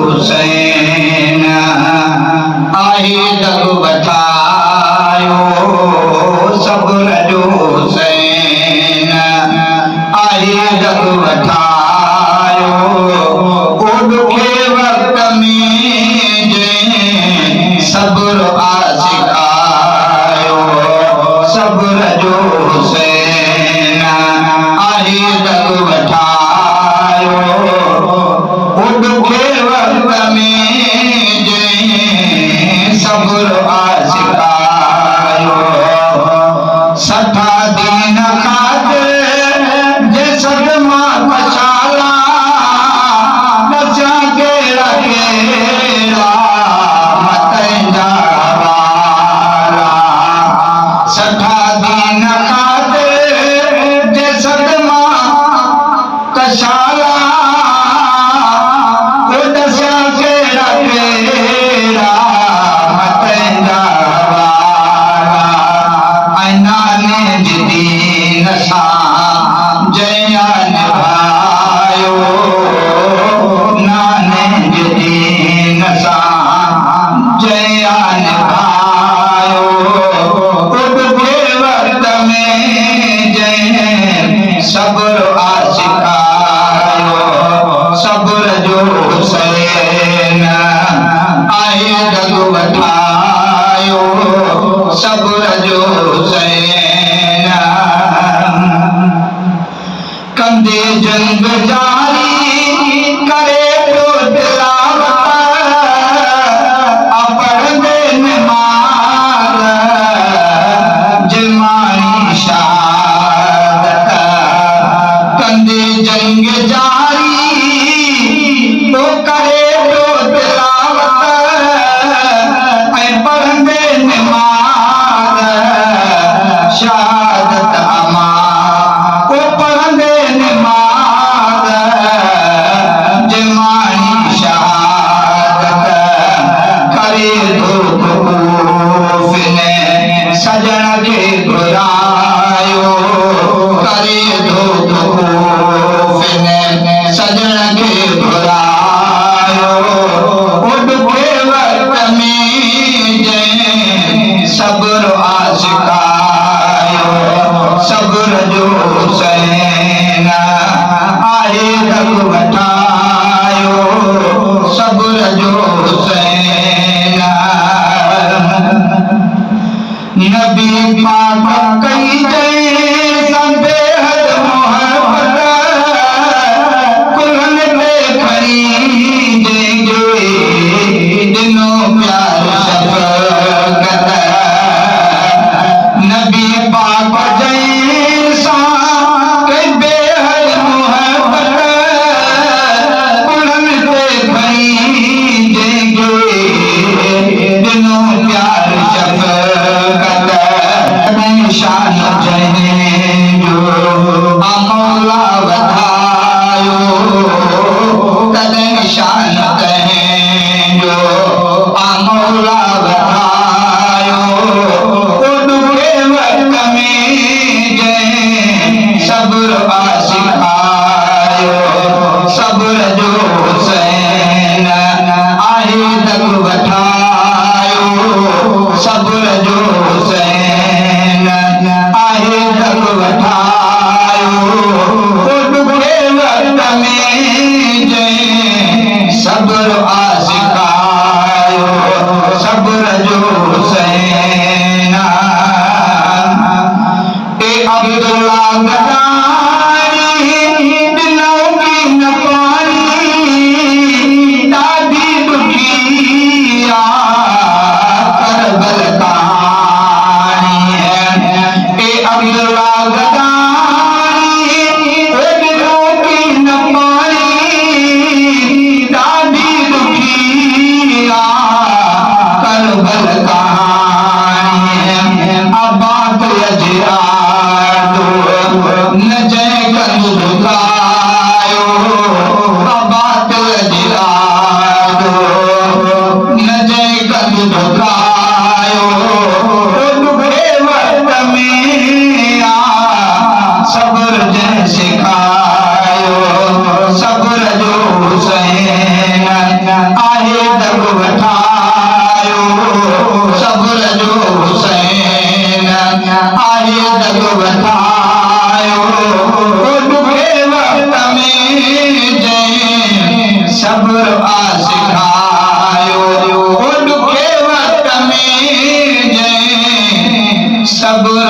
हुसैन आहे जग बचायो, सब्र जो हुसैन आहे जग बचायो। ओ दुखे वक्त में जंहिं सब्र सिखायो, सब्र जो हुसैन आहे जग बचायो। ओ दुखे वक्त में जंहिं सब्र सिखायो, सठा दीन खातिर जे सदमा कशाला बचा केड़ा केड़ा मतंजा वाला। सठा दीन खातिर जे सदमा कशाला दसा केड़ा केड़ा मतंजा वाला। नाने दीन सां जया निभायो, नाने दीन सां जया निभायो। उठे वक्त में जंहिं सब्र सिखायो, सब्र जो हुसैन आहे जग बचायो, सब्र जो हुसैन। कंदे जंग जारी करे तो तिलावत, पढ़ंदे नमाज़ जमानी शहादत। कंदे जंग जारी तो करे तो तिलावत, पढ़ंदे नमाज़ शहादत अमा। ओ पढ़ंदे नमाज़ जमानी शहादत। करे धूप ने सजन के घुरायो, करे धूप ने सजन के घुरायो। दग वठायो ॾुखे वक़्त में जंहिं सब्र सिखायो ॾुखे वक़्त में जंहिं सब्र